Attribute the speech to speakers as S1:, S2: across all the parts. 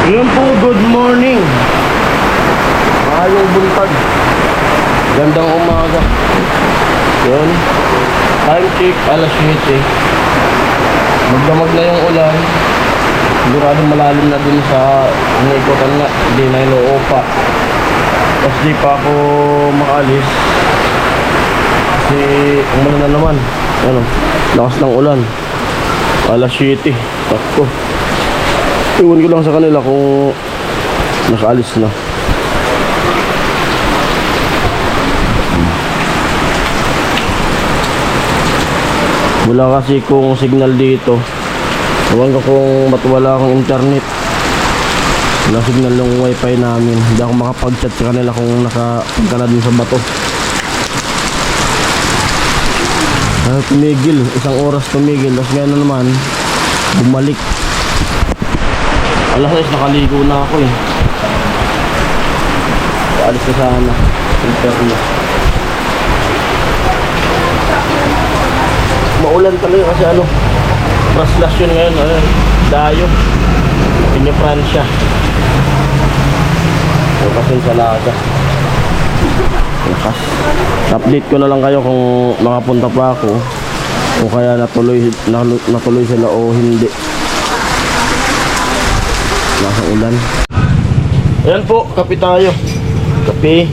S1: Yun po, good morning. Maayong buntag. Gandang umaga. Yun. Time check, alas 7. Magdamag na yung ulan. Siguradong malalim na dun sa inikotan nga. Hindi na inuupa. Tapos di pa ako makaalis. Kasi umulan na naman. Ano, lakas ng ulan. Alas 7. Takto. Iwan ko lang sa kanila kung nakaalis na. Wala kasi kung signal dito. Ewan ko kung ba't wala akong internet. Wala signal yung wifi namin. Hindi ako makapag-chat sa kanila kung nakapagka na dun sa bato. Tumigil, isang oras tumigil. Tapos ngayon na naman bumalik. Alas 6 nakaligo na ako eh. Alis na sana internet. Maulan talaga kasi ano, traslasyon ngayon, dayo Pinya Francia. So kasi sa Laga lakas. Update ko na lang kayo kung makapunta pa ako o kaya natuloy sila o hindi. Nasa ulan. Ayan po, kape tayo. Kape.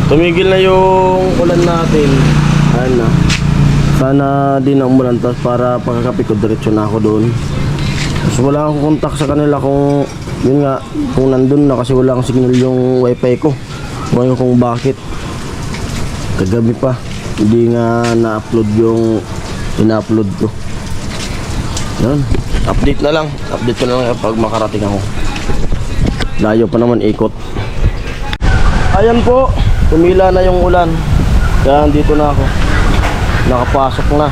S1: Tumigil na yung ulan natin. Ayan na. Sana din ang umulan. Tapos para pagkakape ko, diretso na ako doon. Tapos wala akong kontak sa kanila kung yun nga, kung nandun na kasi wala akong signal yung wifi ko. Kung kung bakit. Kagabi pa. Hindi nga na-upload yung ina-upload ko. Yan. Update na lang. Update ko na lang pag makarating ako. Layo pa naman ikot. Ayan po. Tumila na yung ulan. Kaya dito na ako. Nakapasok na.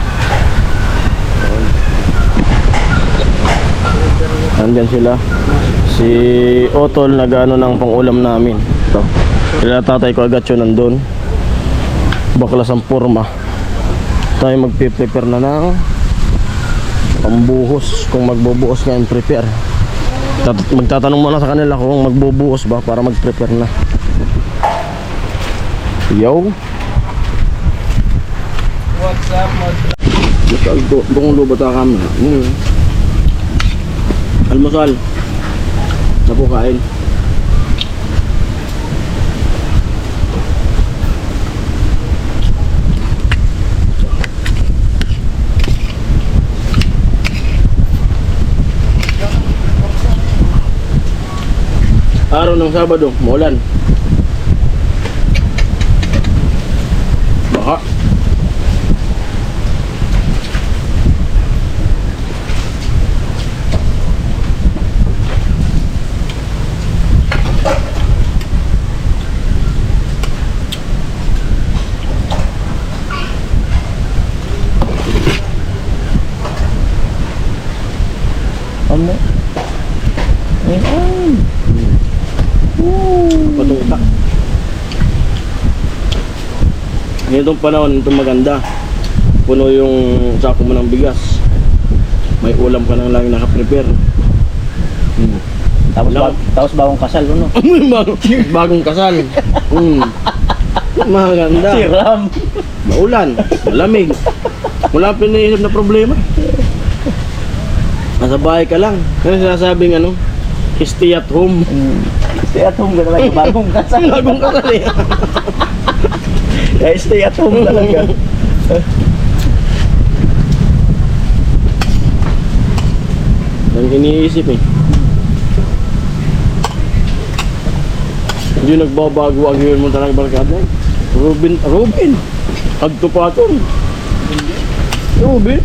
S1: Andyan sila. Si Otol nag-ano ng pang-ulam namin. Ito. Kaya tatay ko agad yun nandun. Baklas ang forma. Tayo magpiprepare na ng pambuhos. Kung magbubuhos ngayon prepare. Magtatanong muna sa kanila kung magbubuhos ba para mag-prepare na. Yo.
S2: What's up,
S1: Bukong lubot ang kami. Almusal. Na po kain. Araw ng Sabado, maulan. Baka. Ano? Ayan. Patutak. Ganitong panahon, itong maganda. Puno yung sako mo ng bigas. May ulam ka nang lagi nakaprepare.
S2: Tapos bagong kasal, ano?
S1: Bagong kasal. Maganda.
S2: Siram.
S1: Maulan, malamig. Wala pinaisip na problema. Nasa bahay ka lang. Kasi sinasabing ano, stay at home.
S2: Stay at home ka talaga, bagong kasal.
S1: Bagong kasal eh.
S2: Kaya stay at home talaga.
S1: Ang iniisip eh. Hindi nagbabago ang yun mo talaga barkada. Robin. Agtupaton. Robin.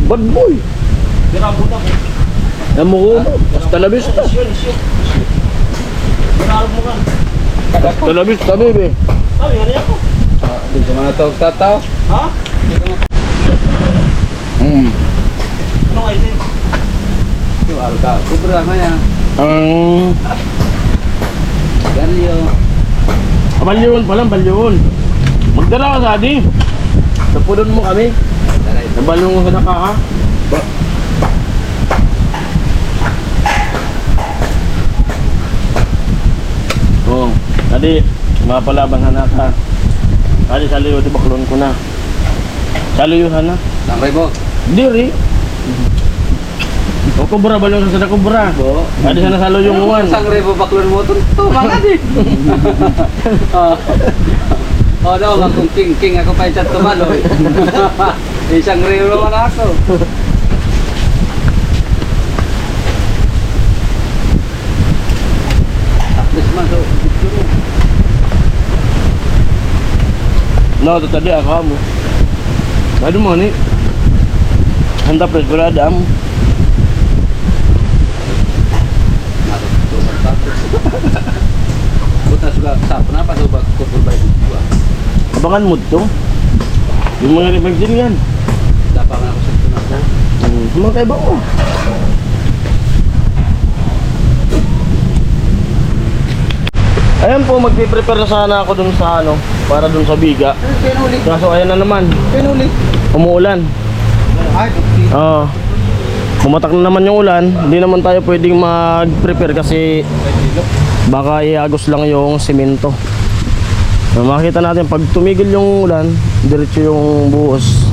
S1: Bad boy.
S2: Ginabot ako.
S1: Namukuno. Hasta la vista.
S2: Ginabot mo ka.
S1: Hasta la vista, baby.
S2: Ay, hari ako.
S3: Di ka mga tataw?
S2: Ha? Ano kayo din?
S3: Yung alka. Kubra ka yan. Galyo.
S1: Balyon pa lang, balyon. Magdala ka sa adi. Napudon mo kami. Nabalong mo sa naka ha. Adi, mapalaban na nata. Adi, saliyo, di baklon ko na. Saliyo na.
S3: Sampai po.
S1: Diri. O kubra ba lang sa kubra?
S3: Po.
S1: Adi sana salo yung uwan.
S3: Sangre po baklon mo to mga di. Oh, daw akong king ako pa chat tumalo. Isang reo naman ako. Tapos man so.
S1: No, itu tadi kamu. Aduh mau nih. Hantap pres berada am.
S3: Buta suka sa kenapa coba kubur baik gua.
S1: Abangan mood tuh. Yung mga reflection yan.
S3: Dapat ako sa tunako.
S1: Semua kayak bako. Ayan po, magpiprepare na sana ako dun sa ano, para dun sa biga.
S2: Pinuli.
S1: Kaso ayan na naman,
S2: Pinuli.
S1: umuulan.
S2: Ay, okay.
S1: Oo. Pumatak na naman yung ulan, hindi naman tayo pwedeng mag-prepare kasi baka iagos lang yung semento. So, makikita natin pag tumigil yung ulan, diretso yung buhos.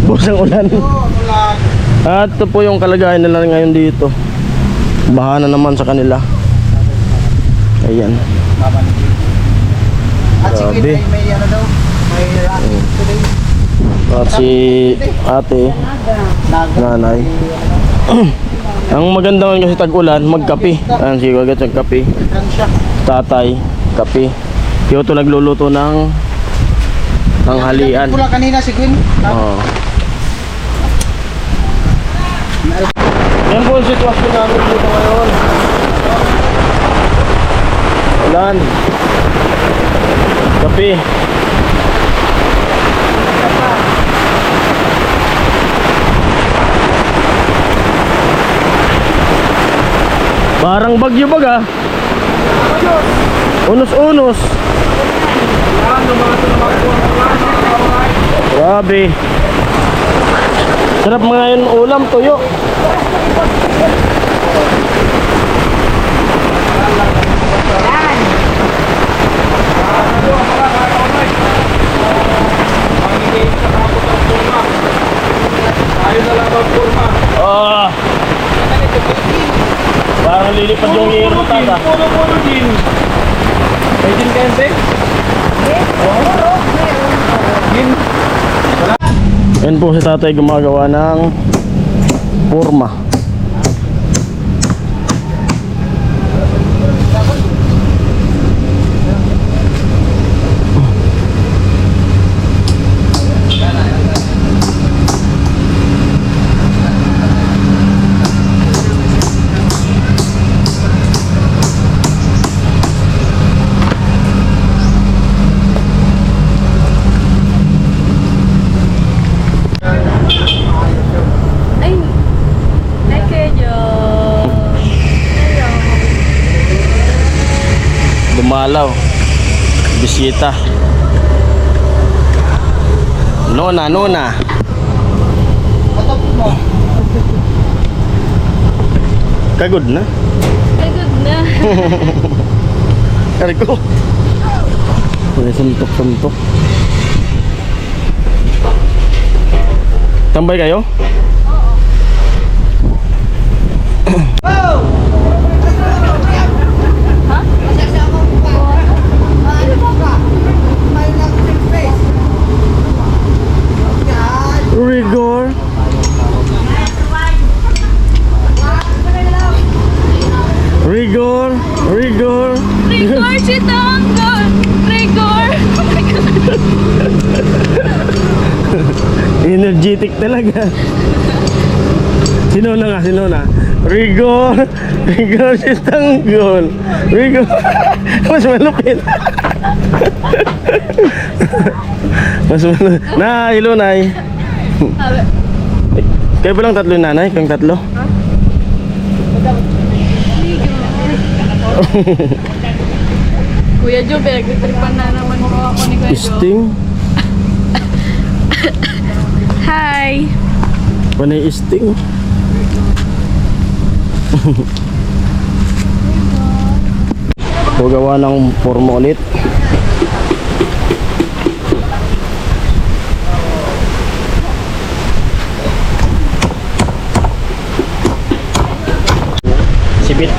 S1: Buhos ng ulan.
S2: Ulan.
S1: At ito po yung kalagayan nila ngayon dito. Baha na naman sa kanila. Ayan.
S2: At si
S1: Grabe.
S2: Queen ay may ano daw, may racket today.
S1: At si ate, nanay. Ang maganda ngayon kasi tag-ulan, magkape. Ayan, si Wagat nagkape.
S2: Kan siya.
S1: Tatay, kape. Kaya ito nagluluto ng tanghalian.
S2: Pula kanina si Queen.
S1: Oo. Yan po yung sitwasyon namin dito ngayon. Ulan. Kape. Parang bagyo baga. Unos-unos. Grabe. Sarap mga yun ulam, tuyo. Ah. Parang lilipad yung hero tata.
S2: Puno din. May din kayo, Be?
S1: Yan po si tatay gumagawa ng forma.
S4: Ay, ay kayo. Hello.
S1: Dumalaw. Bisita. Nona.
S2: Patop mo.
S1: Kagod na.
S4: Pagod na.
S1: Kari ko. May suntok. Tambay kayo? Rigor. Rigor.
S4: Rigor si Tanggol. Rigor.
S1: Energetic talaga. Sino na? Rigor si Tanggol. Rigor. Mas malupit. Na, ilo nay. Kayo ba lang tatlo yung nanay? Kayong tatlo?
S4: Kuya Jo, pinagtitripan na naman po ako ni Kuya Jo.
S1: Sting?
S4: Hi.
S1: Panay sting? So gawa ng forma ulit.
S2: Sibit.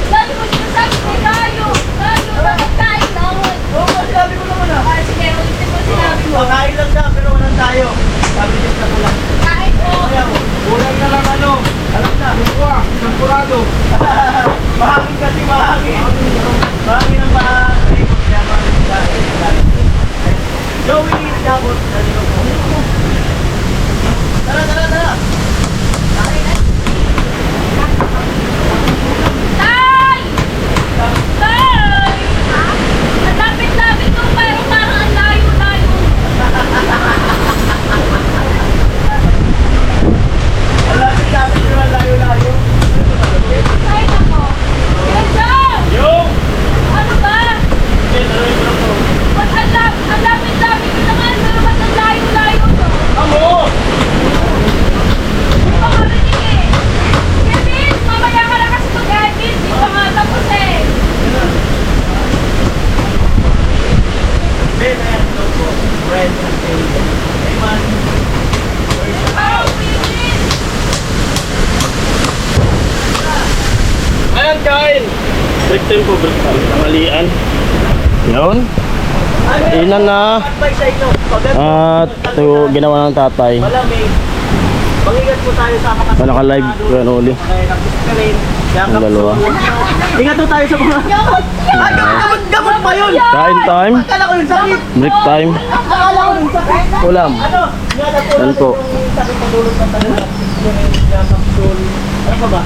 S4: Sabi mo, sinasabi ko tayo. Dapat kain naman.
S3: Oo, sabi ko naman ah.
S4: Sige, ulitin mo sinabi mo.
S3: Makain lang siya, pero walang tayo. Sabi niya sa kulang.
S4: Kain mo.
S3: Kaya mo, kulang na lang ano. Alam na. Bukuha, sampurado. Mahangin kasi mahangin. Mahangin ang mahangin. Kaya mahangin sa Joey, dabot. Tara, tara, tara.
S4: Tay! Tay! Ang lapit-lapit mo, pero parang ang layo-layo.
S1: Ayan, kain! Break time po, break time. Tanghalian. Yun. Inan na.
S3: Advice sa inyo.
S1: At ito ginawa ng tatay.
S3: Malamig. Mag-ingat po tayo sa mga
S1: Naka-live yan uli. Ang dalawa.
S3: Ingat po tayo sa mga... Ay, gamot pa yun!
S1: Kain time.
S3: Akala ko yung sakit!
S1: Break time.
S3: Akala ko yung sakit!
S1: Ulam.
S3: Ano? Nga po
S1: Yan po.
S3: yung sakit padulot ng talaga. Ano pa ba?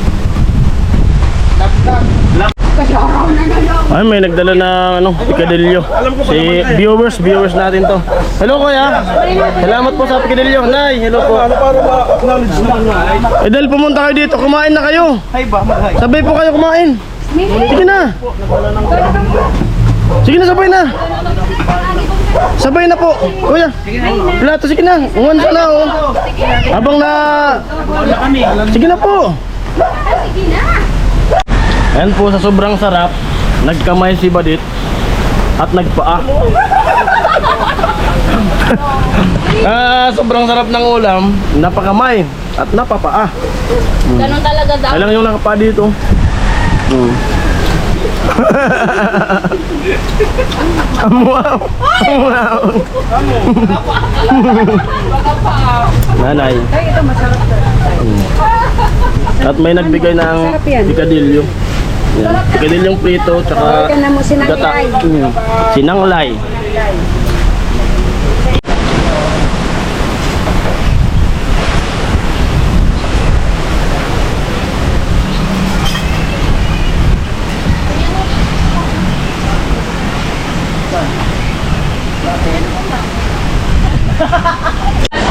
S1: Ay, may nagdala ng ano, pikadilyo. Si viewers natin to. Hello kuya. Salamat po sa pikadilyo. Nay, hello po. Eh dahil pumunta kayo dito, kumain na kayo.
S3: Hay ba? Mag-hay.
S1: Sabay po kayo kumain. Sige na. Sige na, sabay na. Sabay na po. Kuya. Plato, sige na. Ungan ka na oh. Habang na... Sige na po.
S4: Sige na.
S1: Ayan po, sa sobrang sarap, nagkamay si Badit at nagpaa. Sobrang sarap ng ulam, napakamay at napapaa.
S4: Ganun talaga daw.
S1: Kailang yung nakapaa dito. Amuaw. Amuaw. Nanay. At may nagbigay ng pikadilyo. Yan. Pikadilyong prito, tsaka gata. Sinanglay.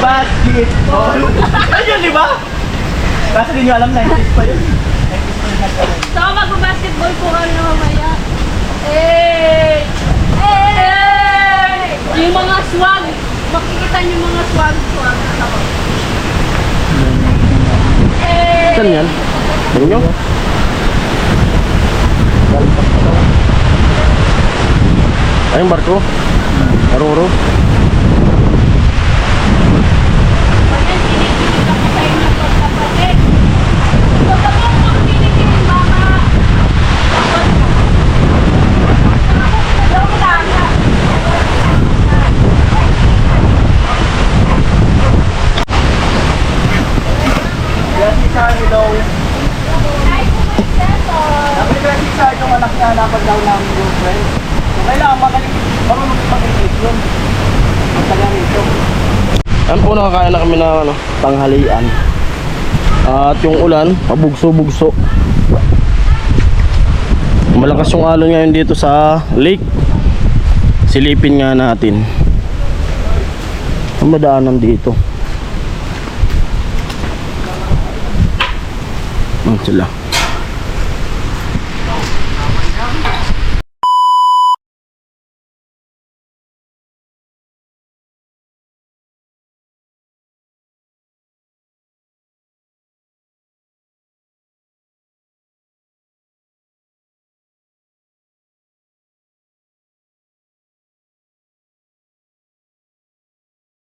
S3: Basketball! Ayun, di ba? Kasi di nyo alam, 90s pa yun.
S4: So, magbabasketball po kami na mamaya. Eh! Eh! Yung mga swag. Makikita niyo yung mga swag. Eh!
S1: Saan yan? Tingnan nyo? Ayun barko. Aroro.
S4: Ayan, sinikilig ako sa inyo, kapatid. Ito ba po ang kinikilig, mama? Dapat lang.
S3: Kasi sa akin daw, sabi kasi sa akin yung anak niya dapat daw ng girlfriend. So kailangan magaling, marunong mag-isip yun. Ang taga rito.
S1: Ayan po, nakakain na kami ng ano, tanghalian. At yung ulan, pabugso-bugso. Malakas yung alon ngayon dito sa lake. Silipin nga natin. Ang madaanan dito. Sila.